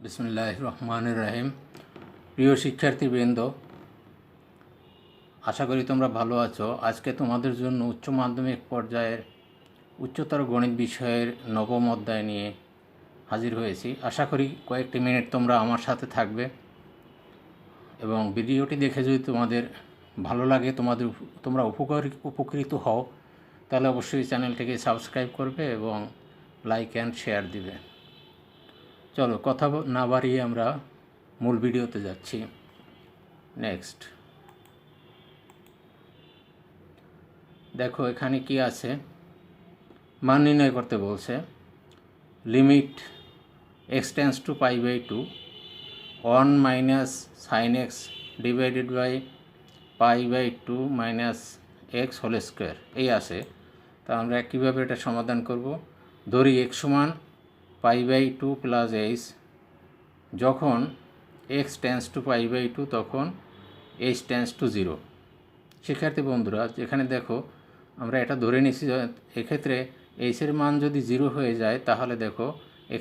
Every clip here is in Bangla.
বিসমিল্লাহির রহমানির রহিম। প্রিয় শিক্ষার্থীবৃন্দ, আশা করি তোমরা ভালো আছো। আজকে তোমাদের জন্য উচ্চ মাধ্যমিক পর্যায়ের উচ্চতর গণিত বিষয়ের নবম অধ্যায় নিয়ে হাজির হয়েছি। আশা করি কয়েকটি মিনিট তোমরা আমার সাথে থাকবে এবং ভিডিওটি দেখে যদি তোমাদের ভালো লাগে, তোমরা উপকৃত হও, তাহলে অবশ্যই চ্যানেলটিকে সাবস্ক্রাইব করবে এবং লাইক অ্যান্ড শেয়ার দিবে। চলো কথা না বাড়িয়ে আমরা মূল ভিডিওতে যাচ্ছি। নেক্সট দেখো এখানে কি আছে, মান নির্ণয় করতে বলছে। Limit x tends to π/2 1 minus sine x divided by π/2 minus x whole square এই আছে। তা আমরা কীভাবে এটা সমাধান করব? ধরি x সমান π/2 প্লাস এইচ, যখন x টেন্ডস টু π/2 তখন h টেন্ডস টু 0। শিক্ষার্থী বন্ধুরা, এখানে দেখো আমরা এটা ধরে নিচ্ছি, এক্ষেত্রে h এর মান যদি 0 হয়ে যায় তাহলে দেখো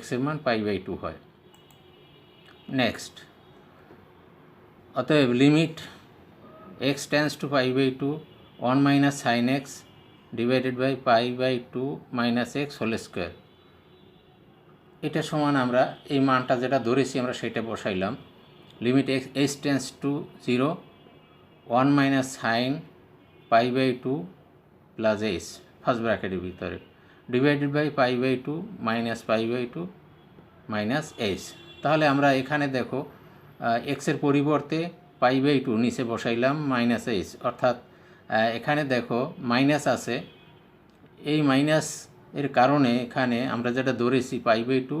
x এর মান π/2 হয়। নেক্সট, অতএব limit x tends to π/2 1 minus sine x divided by π/2 minus x whole square, এটা সমান আমরা এই মানটা যেটা ধরেছি আমরা সেটা বসাইলাম। Limit h tends to 0 1 minus sine π/2 plus h first ব্র্যাকেটের ভিতরে divided by π/2 minus π/2 minus h. তাহলে আমরা এখানে দেখো এক্সের পরিবর্তে π/2 নিচে বসাইলাম মাইনাস এইচ, অর্থাৎ এখানে দেখো মাইনাস আছে। এই মাইনাস এর কারণে এখানে আমরা যেটা ধরেছি π/2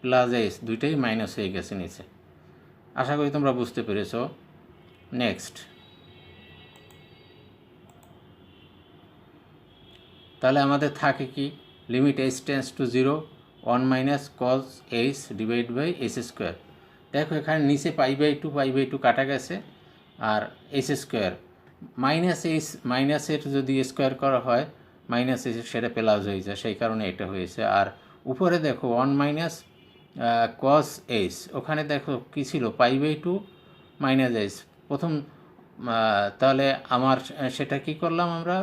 প্লাস এইচ দুইটাই মাইনাস হয়ে গেছে নিচে। আশা করি তোমরা বুঝতে পেরেছ। নেক্সট, তাহলে আমাদের থাকে কি, limit h tends to 0 1 minus cos h divide by h square. দেখো এখানে নিচে π/2 কাটা গেছে আর এইচ স্কোয়ার মাইনাস এইচ, মাইনাসের যদি স্কোয়ার করা হয় মাইনাস এইচ সেটা প্লাস হয়ে যায়, সেই কারণে এটা হয়েছে। আর উপরে দেখো 1 মাইনাস কজ এইচ, ওখানে দেখো কী ছিল π/2 মাইনাস এইচ প্রথম। তাহলে আমার সেটা কি করলাম, আমরা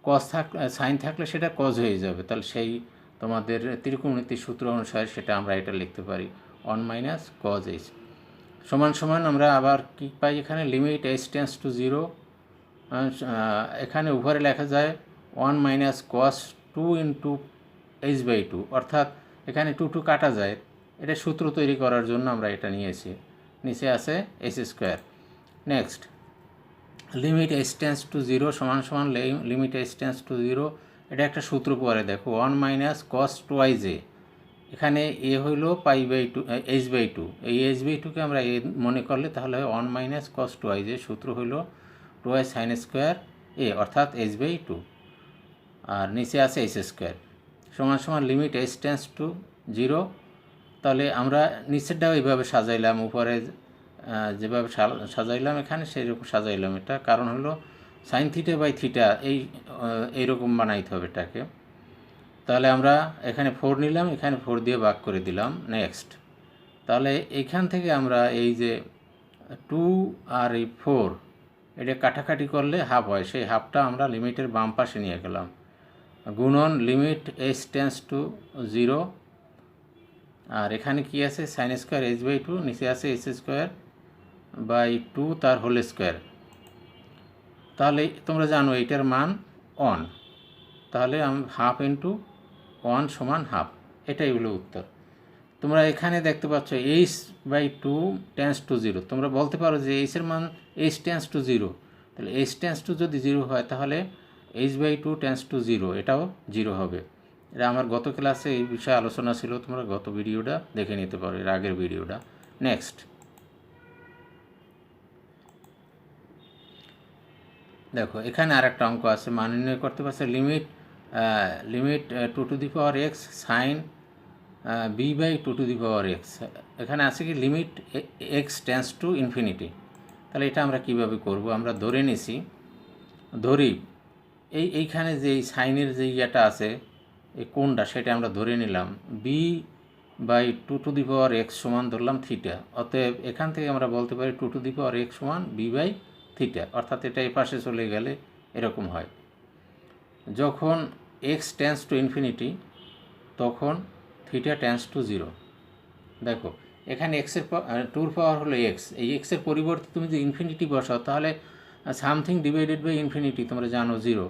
কজ সাইন থাকলে সেটা কজ হয়ে যাবে, তাহলে সেই তোমাদের ত্রিকোণমিতির সূত্র অনুসারে সেটা আমরা এটা লিখতে পারি 1 মাইনাস কজ এইচ সমান সমান আমরা আবার কি পাই এখানে, লিমিট h টেন্ডস টু 0, এখানে উপরে লেখা যায় 1 মাইনাস কস 2 ইন্টু h/2, অর্থাৎ এখানে 2 কাটা যায়। এটা সূত্র তৈরি করার জন্য আমরা এটা নিয়েছি। নিচে আছে h square. Next, limit h tends to 0 সমান সমান লিমিট h টেন্ডস টু 0, এটা একটা সূত্র পরে দেখো 1 মাইনাস কস 2i/j, এখানে এ হইল π/2 h/2, এই h/2কে আমরা এ মনে করলে তাহলে 1 মাইনাস কস 2i/j, সূত্র হইল 2i সাইন স্কোয়ার এ অর্থাৎ h/2, আর নিচে আছে h স্কোয়ার সমান সমান লিমিট h টেন্ডস টু 0। তাহলে আমরা নিচেরটাও এইভাবে সাজাইলাম, উপরে যেভাবে সাজাইলাম এখানে সেইরকম সাজাইলাম। এটা কারণ হলো সাইন থিটা বাই থিটা এইরকম বানাইতে হবে এটাকে। তাহলে আমরা এখানে 4 নিলাম, এখানে 4 দিয়ে ভাগ করে দিলাম। নেক্সট, তাহলে এইখান থেকে আমরা এই যে 2 আর এই 4 এটা কাটাকাটি করলে হাফ হয়, সেই হাফটা আমরা লিমিটের বাম পাশে নিয়ে গেলাম, গুণন লিমিট h টেন্ডস টু 0, আর এখানে কি আছে সাইন স্কোয়ার h/2, নিচে আছে h স্কোয়ার বাই 2 তার হোল স্কোয়ার। তাহলে তোমরা জানো এইটার মান 1, তাহলে হাফ ইন্টু 1 সমান হাফ, এটাই হলো উত্তর। তোমরা এখানে দেখতে পাচ্ছ h/2 টেন্ডস টু 0, তোমরা বলতে পারো যে h এর মান h টেন্ডস টু 0, তাহলে h টেন্ডস টু যদি 0 হয় তাহলে h/2 টেন্ডস টু 0 এটাও 0 হবে। এটা আমার গত ক্লাসে এই বিষয়ে আলোচনা ছিল, তোমরা গত ভিডিওটা দেখে নিতে পারো, এর আগের ভিডিওটা। নেক্সট, দেখো এখানে আরেকটা অঙ্ক আছে, মান নির্ণয় করতে পারছে। লিমিট 2x সাইন b/2x, এখানে আছে কি limit x tends to infinity. তাহলে এটা আমরা কিভাবে করব, আমরা ধরে নিছি, ধরি এইখানে যে সাইনের যে ইয়েটা আছে এই কোণটা সেটা আমরা ধরে নিলাম b by 2 to the power x সমান ধরলাম থিটা। অতএব এখান থেকে আমরা বলতে পারি 2 টু দি পাওয়ার এক্স সমান বি বাই থিটা, অর্থাৎ এটা এই পাশে চলে গেলে এরকম হয়। যখন এক্স টেন্স টু ইনফিনিটি তখন থিটা টেন্স টু 0। দেখো এখানে এক্সের টুর পাওয়ার হলো এক্স, এই এক্সের পরিবর্তে তুমি যদি ইনফিনিটি বসাও তাহলে সামথিং ডিভাইডেড বাই ইনফিনিটি তোমরা জানো 0,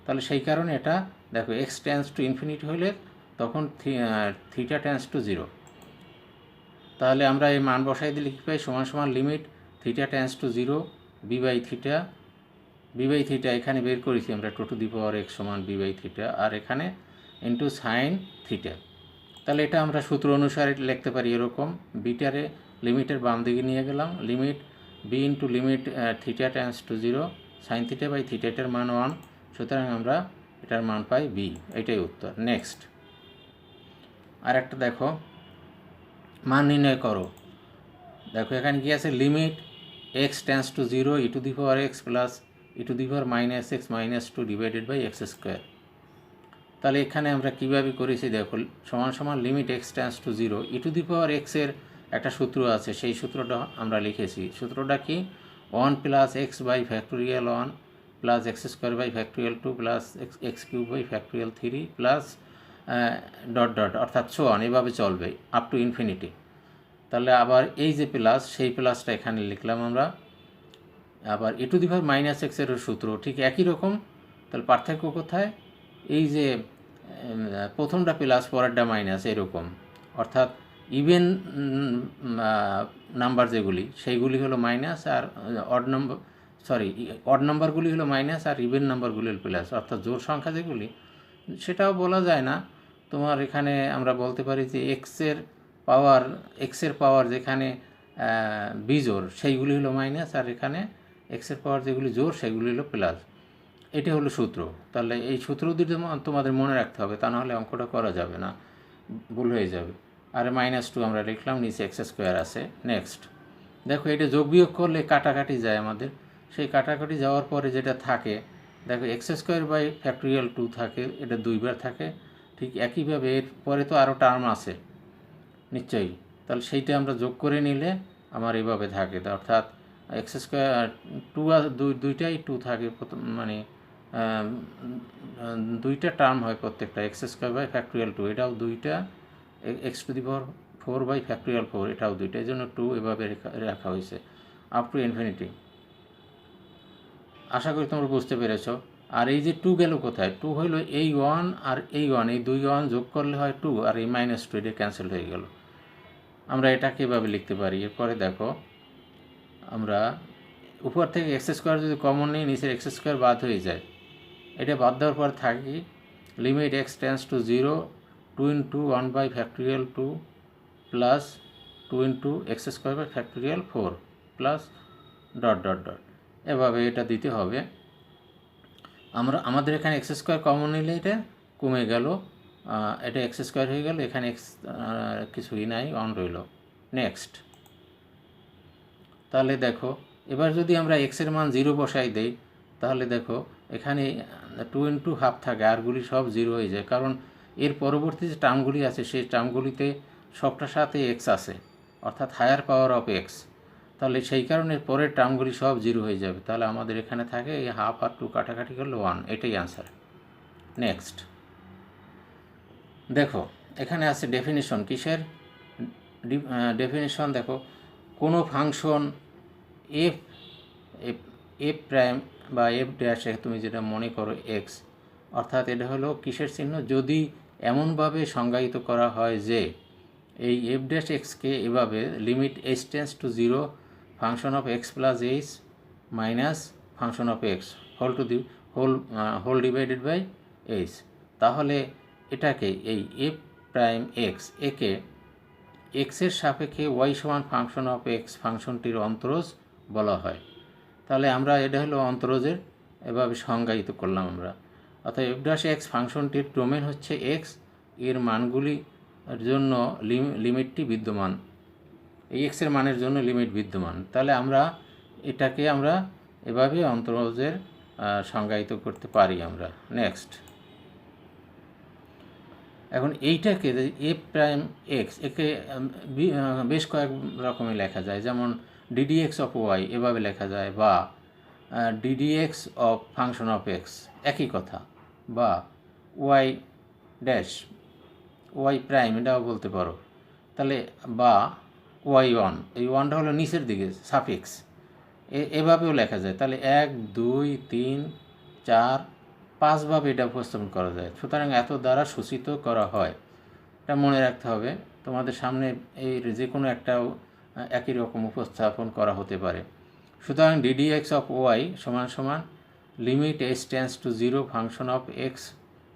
তাহলে সেই কারণে এটা দেখো এক্স টেন্স টু ইনফিনিটি হলে তখন থিটা টেন্স টু 0। তাহলে আমরা এই মান বসাই দিলে কী পাই, সমান সমান limit theta tends to 0 b by theta এখানে বের করেছি আমরা 2 টু দি পাওয়ার এক্স সমান বি বাই থিটা, আর এখানে ইন্টু সাইন থিটা। তাহলে এটা আমরা সূত্র অনুসারে লিখতে পারি এরকম, বিটারে লিমিটের বাম দিকে নিয়ে গেলাম, limit b into limit theta tends to 0 sine theta by theta, এটার মান 1, সুতরাং আমরা এটার মান পাই বি। এটাই উত্তর। নেক্সট আর একটা দেখো, মান নির্ণয় করো। দেখো এখানে কি আছে, limit x tends to 0 e to the power x plus e to the power minus x minus 2 divided by x square. তাহলে এখানে আমরা কীভাবে করেছি দেখো, সমান সমান limit x tends to 0 e to the power এক্সের একটা সূত্র আছে, সেই সূত্রটা আমরা লিখেছি। সূত্রটা কি, 1 plus x by factorial 1 plus x square by factorial 2 plus x cube by factorial 3 plus dot dot, অর্থাৎ সো অন, এভাবে চলবে আপ টু ইনফিনিটি। তাহলে আবার এই যে প্লাস, সেই প্লাসটা এখানে লিখলাম আমরা। আবার ই টু দি পাওয়ার মাইনাস এক্সের সূত্র ঠিক একই রকম। তাহলে পার্থক্য কোথায়, এই যে প্রথমটা প্লাস পরেরটা মাইনাস এরকম, অর্থাৎ ইভেন নাম্বার যেগুলি সেইগুলি হলো মাইনাস, আর অড নাম্বারগুলি হলো মাইনাস, আর ইভেন নাম্বারগুলি হলো প্লাস, অর্থাৎ জোড় সংখ্যা যেগুলি সেটাও বলা যায় না। তোমার এখানে আমরা বলতে পারি যে এক্সের পাওয়ার যেখানে বিজোড় সেইগুলি হলো মাইনাস, আর এখানে এক্সের পাওয়ার যেগুলি জোড় সেগুলি হলো প্লাস। এটা হলো সূত্র। তাহলে এই সূত্র দুটো তোমাদের মনে রাখতে হবে, তা নাহলে অঙ্কটা করা যাবে না, ভুল হয়ে যাবে। আর -2 আমরা লিখলাম, নিচে এক্স স্কোয়ার আছে। নেক্সট দেখো, এটা যোগ বিয়োগ করলে কাটাকাটি যায় আমাদের, সেই কাটাকাটি যাওয়ার পরে যেটা থাকে দেখো এক্স স্কোয়ার বাই ফ্যাক্টোরিয়াল 2 থাকে, এটা 2 বার থাকে। ঠিক একইভাবে এর পরে তো আরও টার্ম আছে নিশ্চয়ই, তাহলে সেইটা আমরা যোগ করে নিলে আমার এইভাবে থাকে, অর্থাৎ এক্স স্কোয়ার 2 আর দুইটাই 2 থাকে, মানে দুইটা টার্ম হয় প্রত্যেকটা, এক্স স্কোয়ার বাই ফ্যাক্টোরিয়াল 2, এটাও দুইটা, x to the power 4 by factorial 4, এটাও দুইটা, এই জন্য 2 এভাবে রাখা হয়েছে আপ টু ইনফিনিটি। আশা করি তোমরা বুঝতে পেরেছ। আর এই যে 2 গেল কোথায়, 2 হইল এই 1 আর এই 1, এই 2 1 যোগ করলে হয় 2, আর এই -2 এটা ক্যান্সেল হয়ে গেল। আমরা এটাকে এভাবে লিখতে পারি। এরপরে দেখো, আমরা উপর থেকে এক্স স্কোয়ার যদি কমন নিই, নিচের এক্স স্কোয়ার বাদ হয়ে যায়, এটা বাদ দেওয়ার পর থাকি limit x tends to 0 2 into 1 by factorial 2 plus 2 into x square by factorial 4 plus dot dot dot, এভাবে এটা দিতে হবে। আমাদের এখানে এক্স স্কোয়ার কমন নিলে এটা কমে গেল, এটা এক্স স্কোয়ার হয়ে গেল, এখানে এক্স কিছুই নাই, অন রইল। নেক্সট তাহলে দেখো, এবার যদি আমরা এক্সের মান 0 বসাই দেই, তাহলে দেখো এখানে 2 ইন্টু হাফ থাকে, আরগুলি সব 0 হয়ে যায়, কারণ এর পরবর্তী যে টার্মগুলি আছে সেই টার্মগুলিতে সবটার সাথে এক্স আছে, অর্থাৎ হায়ার পাওয়ার অফ এক্স। তাহলে সেই কারণে পরের টার্মগুলি সব 0 হয়ে যাবে। তাহলে আমাদের এখানে থাকে এই হাফ আর 2 কাটাকাটি করলে 1, এটাই আনসার। নেক্সট দেখো, এখানে আছে ডেফিনিশন। কিসের ডেফিনিশন? দেখো, কোনো ফাংশন এফ প্রাইম বা এফ ড্যাশ, তুমি যেটা মনে করো এক্স, অর্থাৎ এটা হলো কিসের চিহ্ন, যদি এমনভাবে সংজ্ঞায়িত করা হয় যে এই এফ ড্যাশ এক্সকে এভাবে limit h tends to 0 function of x plus h minus function of x whole divided by h, তাহলে এটাকে এই এফ প্রাইম এক্স একে এক্সের সাপেক্ষে ওয়াই সমান ফাংশন অফ এক্স ফাংশনটির অন্তরজ বলা হয়। তাহলে আমরা এটা হলো অন্তরজের এভাবে সংজ্ঞায়িত করলাম আমরা। অর্থাৎ এফ ড্যাশ এক্স ফাংশনটির ডোমেন হচ্ছে এক্স, এর মানগুলির জন্য লিমিটটি বিদ্যমান, এই এক্সের মানের জন্য লিমিট বিদ্যমান। তাহলে এটাকে আমরা এভাবে অন্তরজের সংজ্ঞায়িত করতে পারি আমরা। নেক্সট এখন এইটাকে এ প্রাইম এক্স একে বেশ কয়েক রকমে লেখা যায়, যেমন ডিডি এক্স অফ ওয়াই এভাবে লেখা যায়, বা d d x of function of x একই কথা, বা ওয়াই ড্যাশ ওয়াই প্রাইম এটাও বলতে পারো। তাহলে বা ওয়াই ওয়ান, এই ওয়ানটা হলো নিচের দিকে সাফিক্স, এভাবেও লেখা যায়। তাহলে 1 2 3 4 5 ভাবে এটা উপস্থাপন করা যায়। সুতরাং এত দ্বারা সূচিত করা হয়, এটা মনে রাখতে হবে। তোমাদের সামনে এই যে কোনো একটাও একই রকম উপস্থাপন করা হতে পারে। সুতরাং ডিডি এক্স অফ ওয়াই সমান সমান limit h tends to 0 function of x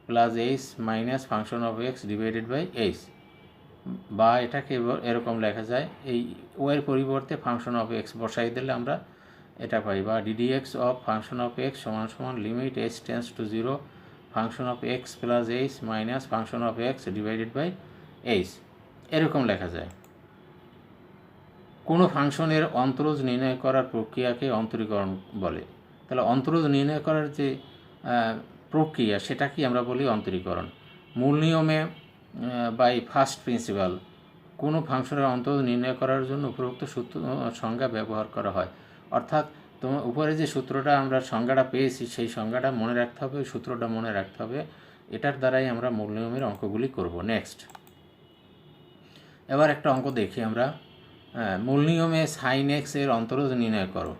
plus h minus function of x divided by h, বা এটাকে এরকম লেখা যায়, এই ওয়াইয়ের পরিবর্তে ফাংশন অফ এক্স বসাই দিলে আমরা এটা পাই, বা d d x of function of x সমান সমান limit h tends to 0 function of x plus h minus function of x divided by h, এরকম লেখা যায়। কোনো ফাংশনের অন্তরজ নির্ণয় করার প্রক্রিয়াকে অন্তরীকরণ বলে। তাহলে অন্তরজ নির্ণয় করার যে প্রক্রিয়া সেটাকে আমরা বলি অন্তরীকরণ। মূল নিয়মে বাই ফার্স্ট প্রিন্সিপাল কোনো ফাংশনের অন্তরজ নির্ণয় করার জন্য উপরোক্ত সূত্র সংজ্ঞা ব্যবহার করা হয়। অর্থাৎ তোমার উপরে যে সূত্রটা আমরা সংজ্ঞাটা পেয়েছি সেই সংজ্ঞাটা মনে রাখতে হবে, সূত্রটা মনে রাখতে হবে, এটার দ্বারাই আমরা মূল নিয়মের অঙ্কগুলি করব। নেক্সট, এবার একটা অঙ্ক দেখি আমরা। মূল নিয়মে সাইন এক্স এর অন্তরজ নির্ণয় করো।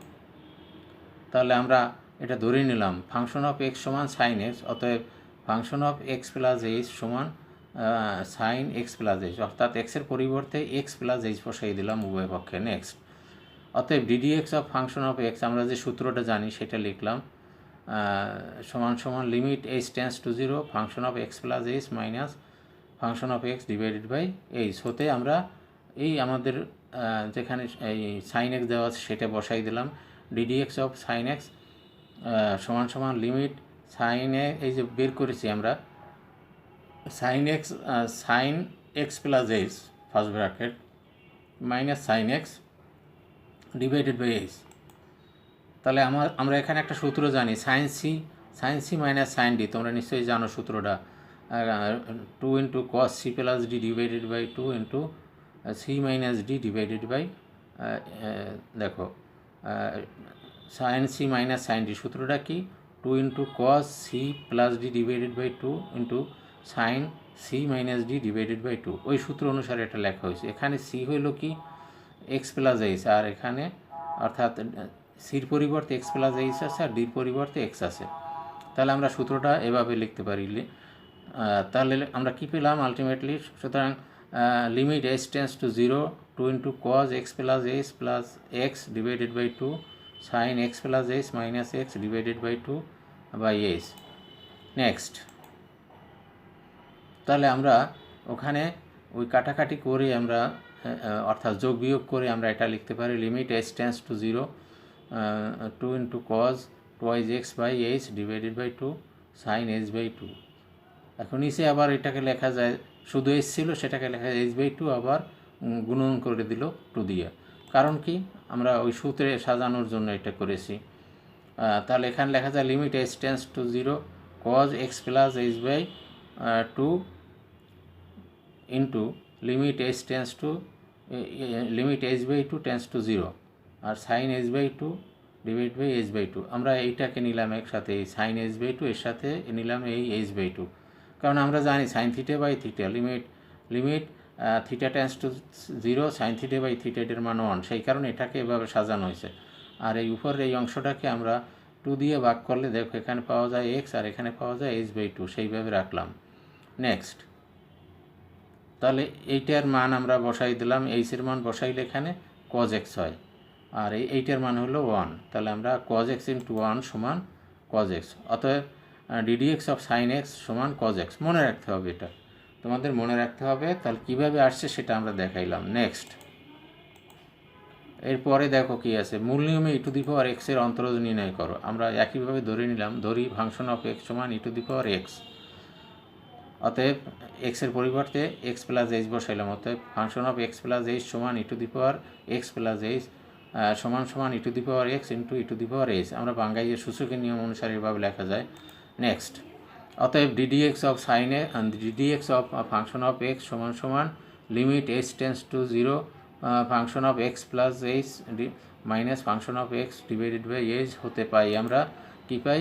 তাহলে আমরা এটা ধরে নিলাম ফাংশন অফ এক্স সমান সাইন এক্স, অতএব function of x plus h সমান সাইন এক্স প্লাস এইচ, অর্থাৎ এক্সের পরিবর্তে এক্স প্লাস এইচ বসাই দিলাম উভয় পক্ষে। নেক্সট, অতএব d d x of function of x আমরা যে সূত্রটা জানি সেটা লিখলাম, সমান সমান limit h tends to 0 function of x plus h minus function of x divided by h, হতে আমরা এই আমাদের যেখানে এই সাইন এক্স দেওয়া আছে সেটা বসাই দিলাম। D d x of sine x সমান সমান লিমিট সাইন এই যে বের করেছি আমরা sine x plus h first bracket minus sine x divided by h. তাহলে আমরা এখানে একটা সূত্র জানি, sine c minus sine d, তোমরা নিশ্চয়ই জানো সূত্রটা, 2 into cos c plus d divided by 2 into c minus d divided by, দেখো sine c minus sine d সূত্রটা কি, 2 into cos c plus d divided by 2 into sine c minus d divided by 2, ওই সূত্র অনুসারে এটা লেখা হয়েছে। এখানে সি হইল কি এক্স প্লাস এইচ, আর এখানে অর্থাৎ সির পরিবর্তে এক্স প্লাস এইচ আছে আর ডির পরিবর্তে এক্স আছে। তাহলে আমরা সূত্রটা এভাবে লিখতে পারি। তাহলে আমরা কী পেলাম আলটিমেটলি, সুতরাং limit h tends to 0 2 into cos x plus h plus x divided by 2 sine x plus h minus x divided by 2 by h. Next, তাহলে আমরা ওখানে ওই কাটাকাটি করে আমরা অর্থাৎ যোগ বিয়োগ করে আমরা এটা লিখতে পারি limit h tends to 0 2 into cos twice x by h divided by 2 sine h by 2। এখন নিচে আবার এটাকে লেখা যায়, শুধু এইচ ছিল সেটাকে লেখা যায় এইচ বাই 2, আবার গুণন করে দিল 2 দিয়ে। কারণ কি, আমরা ওই সূত্রে সাজানোর জন্য এটা করেছি। তাহলে এখানে লেখা যায় limit h tends to 0 cos x plus h by 2 into limit h tends to limit h by 2 tends to 0 আর sine h by 2 divide by h by 2। আমরা এইটাকে নিলাম একসাথে, এই সাইন এইচ বাই 2 এর সাথে নিলাম এই এইচ বাই 2, কারণ আমরা জানি sine theta by theta limit theta tends to 0 sine theta by theta এর মান 1, সেই কারণে এটাকে এভাবে সাজানো হয়েছে। আর এই উপরের এই অংশটাকে আমরা 2 দিয়ে ভাগ করলে দেখো এখানে পাওয়া যায় এক্স আর এখানে পাওয়া যায় এইচ বাই 2, সেইভাবে রাখলাম। নেক্সট, তাহলে এইটার মান আমরা বসাই দিলাম, এইচের মান বসাইলে এখানে কজ এক্স হয়, আর এইটার মান হলো 1, তাহলে আমরা কজ এক্স ইন্টু 1 সমান কজ এক্স। অতএব d d x of sine x সমান কজ এক্স, মনে রাখতে হবে, এটা তোমাদের মনে রাখতে হবে। তাহলে কীভাবে আসছে সেটা আমরা দেখাইলাম। নেক্সট, এরপরে দেখো কি আছে, মূল নিয়মে ই টু দি পাওয়ার এক্স এর অন্তরজ নির্ণয় করো। আমরা একইভাবে ধরি ফাংশন অফ এক্স সমান e to the power x, অতএব এক্সের পরিবর্তে এক্স প্লাস এইচ বসাইলাম, অতএব function of x plus h সমান e to the power x plus h সমান সমান e to the power x into e to the power h. আমরা বাঙ্গাইয়ের সূচকের নিয়ম অনুসারে এভাবে লেখা যায়। নেক্সট, অতএব ddx of sin a and ddx of function of x সমান সমান limit h tends to 0 function of x plus h minus function of x divided by h হতে পাই আমরা কী পাই।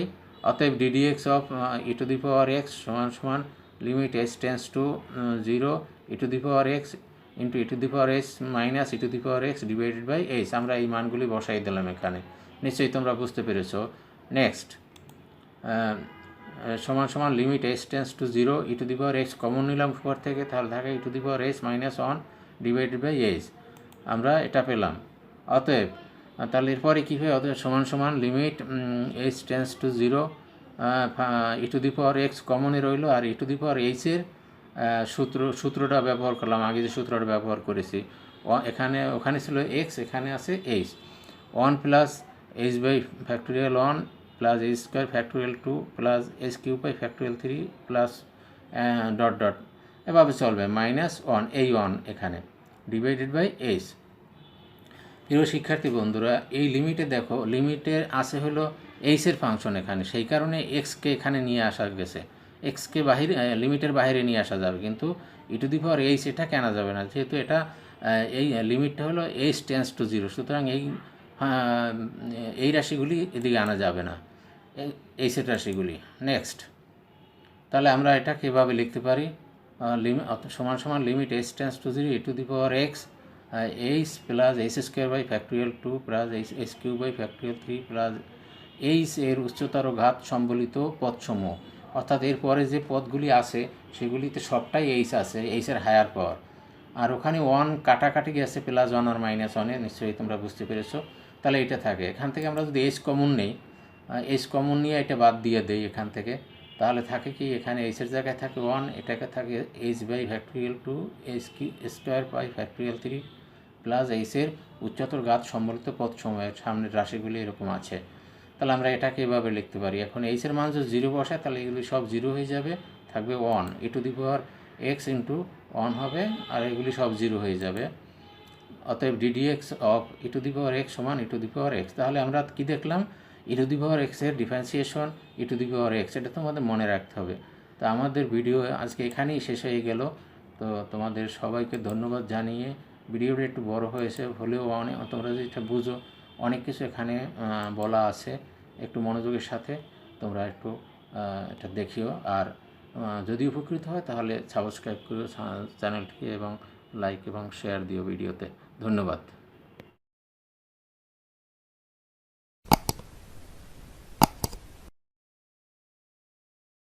অতএব ddx of e to the power x সমান সমান limit h tends to 0 e to the power x into e to the power h minus e to the power x divided by h। আমরা এই মানগুলি বসাই দিলাম এখানে, নিশ্চয়ই তোমরা বুঝতে পেরেছো। নেক্সট সমান সমান limit h tends to 0 e to the power x common নিলাম উপর থেকে, তাহলে থাকে e to the power h minus 1 divided by h। আমরা এটা পেলাম। অতএব তাহলে এরপরে কী হয়, অতএব সমান সমান limit h tends to 0 e to the power x কমনই রইল, আর e to the power h এর সূত্রটা ব্যবহার করলাম, আগে যে সূত্রটা ব্যবহার করেছি। ওখানে ছিল x, এখানে আছে h। 1 plus h by factorial 1 plus h square factorial 2 plus h cube by factorial 3 plus dot dot এভাবে চলবে, মাইনাস 1 এই 1 এখানে ডিভাইডেড বাই h। প্রিয় শিক্ষার্থী বন্ধুরা, এই লিমিটে দেখো, লিমিটের আছে হলো h এর ফাংশন এখানে, সেই কারণে xকে এখানে নিয়ে আসা গেছে। xকে বাহিরে, লিমিটের বাইরে নিয়ে আসা যাবে, কিন্তু e to the power h এটা কেনা যাবে না, যেহেতু এটা এই লিমিটটা হলো h টেন্স টু 0, সুতরাং এই রাশিগুলি এদিকে আনা যাবে না, এই সেট রাশিগুলি। নেক্সট, তাহলে আমরা এটা কীভাবে লিখতে পারি, সমান সমান limit h tends to 0 e to the power x h plus h square by factorial 2 plus h cube by factorial 3 plus h এর উচ্চতর ঘাত সম্বলিত পদসমূহ, অর্থাৎ এরপরে যে পদগুলি আছে সেগুলিতে সবটাই h আছে, h এর হায়ার পাওয়ার, আর ওখানে 1 কাটাকাটি গেছে প্লাস 1 আর মাইনাস 1-এ, নিশ্চয়ই তোমরা বুঝতে পেরেছো। তাহলে এটা থাকে, এখান থেকে আমরা যদি h কমন নেই, h কমন নিয়ে এটা বাদ দিয়ে দেই এখান থেকে, তাহলে থাকে কি, এখানে h এর জায়গায় থাকে 1, এটাকে থাকে h by factorial 2 h square by factorial 3 plus h এর উচ্চতর ঘাত সম্বলিত পদসমূহের সামনের রাশিগুলি এরকম আছে। তাহলে আমরা এটাকে এভাবে লিখতে পারি। এখন h এর মান যদি 0 বসায়, তাহলে এগুলি সব 0 হয়ে যাবে, থাকবে 1 e to the power x into 1 হবে, আর এগুলি সব 0 হয়ে যাবে। অতএব ddx of e to the power x সমান e to the power x। তাহলে আমরা কি দেখলাম, e to the power x এর differentiation e to the power x, এটা তোমাদের মনে রাখতে হবে। তো আমাদের ভিডিও আজকে এখানেই শেষ হয়ে গেল। তো তোমাদের সবাইকে ধন্যবাদ জানিয়ে, ভিডিওটা একটু বড় হয়েছে হলেও তোমরা যদি এটা বুঝো, অনেক কিছু এখানে বলা আছে, একটু মনোযোগের সাথে তোমরা একটু এটা দেখিও। আর যদি উপকৃত হয় তাহলে সাবস্ক্রাইব করো চ্যানেলটিকে, এবং লাইক এবং শেয়ার দিও ভিডিওতে। ধন্যবাদ।